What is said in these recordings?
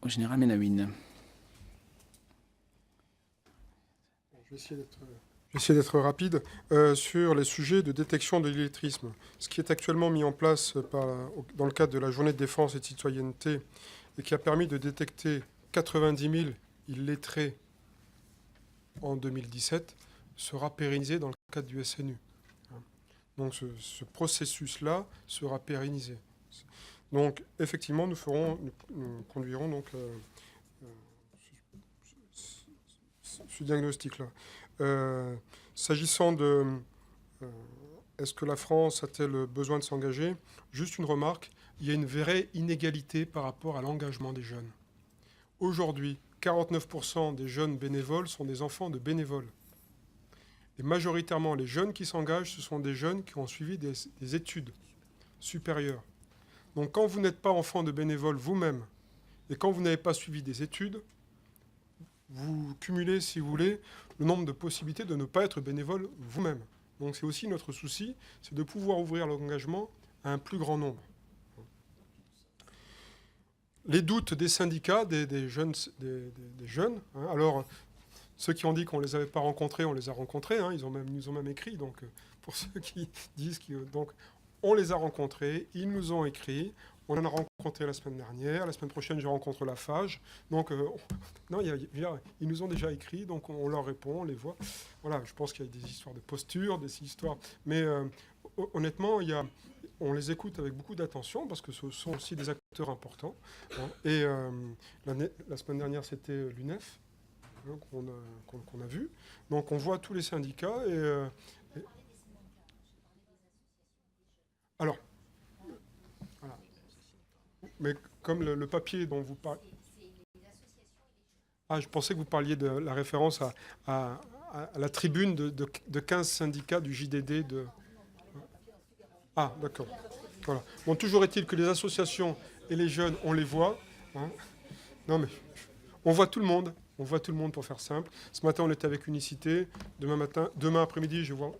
au général Menawine. Je vais essayer d'être rapide sur les sujets de détection de l'illettrisme. Ce qui est actuellement mis en place dans le cadre de la journée de défense et de citoyenneté et qui a permis de détecter 90 000 illettrés en 2017 sera pérennisé dans le cadre du SNU. Donc ce processus-là sera pérennisé. Donc effectivement, nous conduirons donc ce diagnostic-là. S'agissant de est-ce que la France a-t-elle besoin de s'engager? Juste une remarque, il y a une vraie inégalité par rapport à l'engagement des jeunes. Aujourd'hui, 49% des jeunes bénévoles sont des enfants de bénévoles. Et majoritairement, les jeunes qui s'engagent, ce sont des jeunes qui ont suivi des études supérieures. Donc quand vous n'êtes pas enfant de bénévole vous-même, et quand vous n'avez pas suivi des études, vous cumulez, si vous voulez, le nombre de possibilités de ne pas être bénévole vous-même. Donc c'est aussi notre souci, c'est de pouvoir ouvrir l'engagement à un plus grand nombre. Les doutes des syndicats, des jeunes, hein. Alors, ceux qui ont dit qu'on ne les avait pas rencontrés, on les a rencontrés, hein, ils nous ont même écrit. Donc, pour ceux qui disent donc, on les a rencontrés, ils nous ont écrit, on en a rencontré la semaine dernière, la semaine prochaine, je rencontre la FAGE. Donc, non, ils nous ont déjà écrit, donc on leur répond, on les voit. Voilà, je pense qu'il y a des histoires de posture, des histoires. Mais honnêtement, on les écoute avec beaucoup d'attention parce que ce sont aussi des acteurs importants. Hein. Et la semaine dernière, c'était l'UNEF hein, qu'on a vu. Donc, on voit tous les syndicats. Alors, voilà. Mais comme le papier dont vous parlez... Ah, je pensais que vous parliez de la référence à la tribune de 15 syndicats du JDD de... Ah, d'accord. Voilà. Bon, toujours est-il que les associations et les jeunes, on les voit. Hein. Non, mais on voit tout le monde. On voit tout le monde pour faire simple. Ce matin, on était avec Unicité. Demain après-midi, je vois...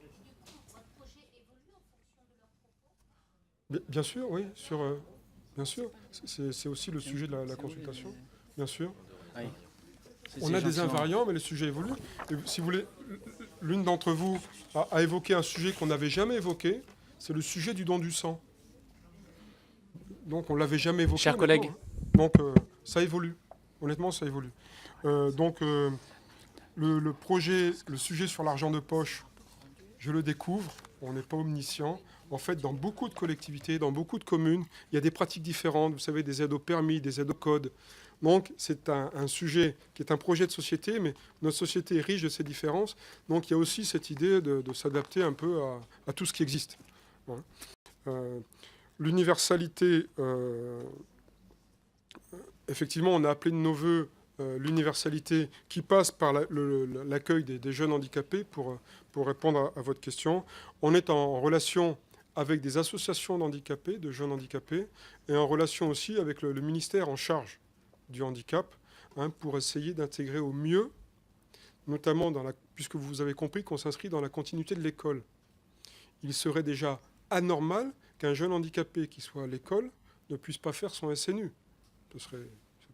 Bien sûr, oui. Bien sûr. C'est aussi le sujet de la consultation. Bien sûr. Oui. On a des invariants, mais les sujets évoluent. Et si vous voulez, l'une d'entre vous a évoqué un sujet qu'on n'avait jamais évoqué. C'est le sujet du don du sang. Donc on ne l'avait jamais évoqué. Chers collègues. Donc ça évolue. Honnêtement, ça évolue. Donc le projet, le sujet sur l'argent de poche, je le découvre. On n'est pas omniscient. En fait, dans beaucoup de collectivités, dans beaucoup de communes, il y a des pratiques différentes. Vous savez, des aides au permis, des aides au code. Donc c'est un sujet qui est un projet de société, mais notre société est riche de ces différences. Donc il y a aussi cette idée de s'adapter un peu à tout ce qui existe. Voilà. L'universalité, effectivement, on a appelé de nos voeux l'universalité qui passe par l'accueil des jeunes handicapés pour répondre à votre question. On est en relation avec des associations d'handicapés, de jeunes handicapés, et en relation aussi avec le ministère en charge du handicap, hein, pour essayer d'intégrer au mieux, notamment puisque vous avez compris qu'on s'inscrit dans la continuité de l'école. Il serait déjà anormal qu'un jeune handicapé qui soit à l'école ne puisse pas faire son SNU. Ça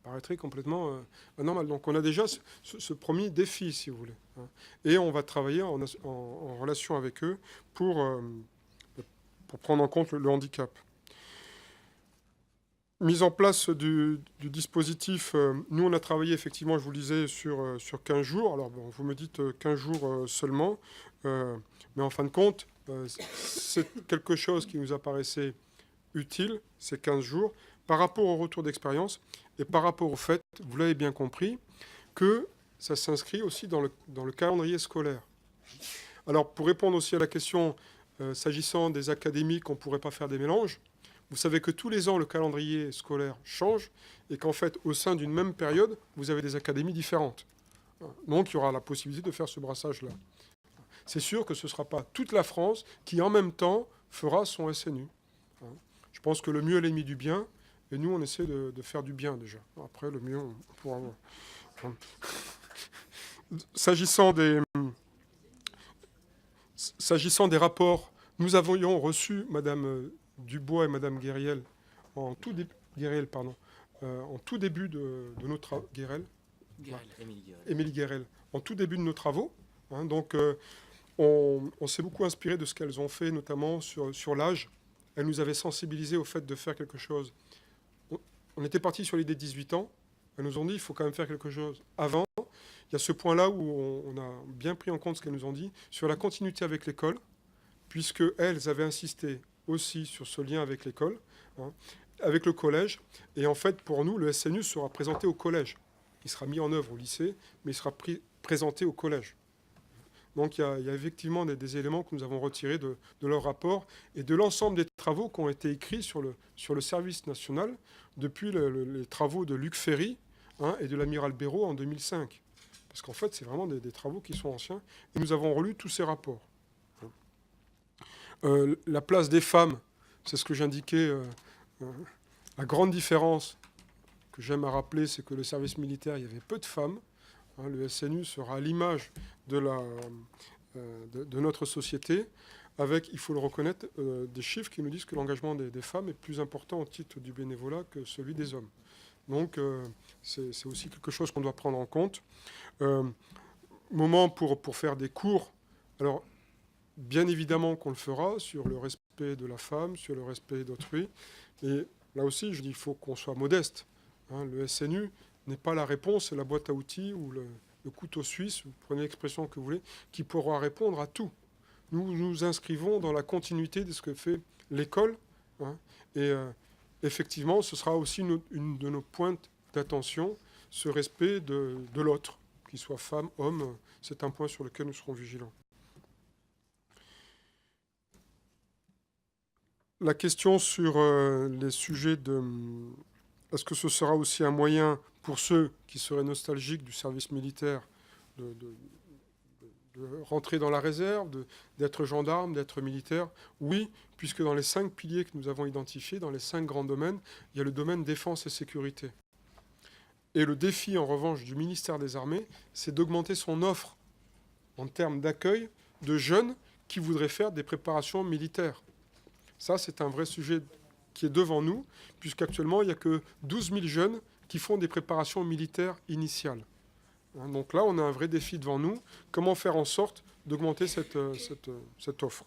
paraîtrait complètement anormal. Donc on a déjà ce premier défi, si vous voulez. Hein. Et on va travailler en relation avec eux pour prendre en compte le handicap. Mise en place du dispositif, nous on a travaillé effectivement, je vous le disais, sur 15 jours. Alors bon, vous me dites 15 jours seulement, mais en fin de compte, c'est quelque chose qui nous apparaissait utile, ces 15 jours, par rapport au retour d'expérience et par rapport au fait, vous l'avez bien compris, que ça s'inscrit aussi dans le calendrier scolaire. Alors pour répondre aussi à la question, s'agissant des académiques, on ne pourrait pas faire des mélanges. Vous savez que tous les ans, le calendrier scolaire change et qu'en fait, au sein d'une même période, vous avez des académies différentes. Donc, il y aura la possibilité de faire ce brassage-là. C'est sûr que ce ne sera pas toute la France qui, en même temps, fera son SNU. Je pense que le mieux est l'ennemi du bien, et nous, on essaie de faire du bien déjà. Après, le mieux, on pourra voir. S'agissant des rapports, nous avions reçu Madame Dubois et Madame Guériel, en tout début de nos travaux. Émilie Guérel. En tout début de nos travaux. Hein, donc, on s'est beaucoup inspiré de ce qu'elles ont fait, notamment sur l'âge. Elles nous avaient sensibilisés au fait de faire quelque chose. On était parti sur l'idée de 18 ans. Elles nous ont dit il faut quand même faire quelque chose avant. Il y a ce point-là où on a bien pris en compte ce qu'elles nous ont dit sur la continuité avec l'école, puisque elles avaient insisté aussi sur ce lien avec l'école, hein, avec le collège. Et en fait, pour nous, le SNU sera présenté au collège. Il sera mis en œuvre au lycée, mais il sera présenté au collège. Donc il y a effectivement des éléments que nous avons retirés de leur rapport et de l'ensemble des travaux qui ont été écrits sur le service national depuis les travaux de Luc Ferry, hein, et de l'amiral Béraud en 2005. Parce qu'en fait, c'est vraiment des travaux qui sont anciens. Et nous avons relu tous ces rapports. La place des femmes, c'est ce que j'indiquais. La grande différence que j'aime à rappeler, c'est que le service militaire, il y avait peu de femmes. Hein, le SNU sera à l'image de notre société, avec, il faut le reconnaître, des chiffres qui nous disent que l'engagement des femmes est plus important au titre du bénévolat que celui des hommes. Donc, c'est aussi quelque chose qu'on doit prendre en compte. Moment pour faire des cours. Alors, bien évidemment qu'on le fera sur le respect de la femme, sur le respect d'autrui. Et là aussi, je dis qu'il faut qu'on soit modeste. Hein, le SNU n'est pas la réponse, c'est la boîte à outils ou le couteau suisse, vous prenez l'expression que vous voulez, qui pourra répondre à tout. Nous nous inscrivons dans la continuité de ce que fait l'école. Hein, et effectivement, ce sera aussi une de nos pointes d'attention, ce respect de l'autre, qu'il soit femme, homme. C'est un point sur lequel nous serons vigilants. La question sur les sujets de... Est-ce que ce sera aussi un moyen pour ceux qui seraient nostalgiques du service militaire de rentrer dans la réserve, d'être gendarme, d'être militaire? Oui, puisque dans les 5 piliers que nous avons identifiés, dans les 5 grands domaines, il y a le domaine défense et sécurité. Et le défi, en revanche, du ministère des Armées, c'est d'augmenter son offre en termes d'accueil de jeunes qui voudraient faire des préparations militaires. Ça, c'est un vrai sujet qui est devant nous, puisqu'actuellement, il n'y a que 12 000 jeunes qui font des préparations militaires initiales. Donc là, on a un vrai défi devant nous. Comment faire en sorte d'augmenter cette offre?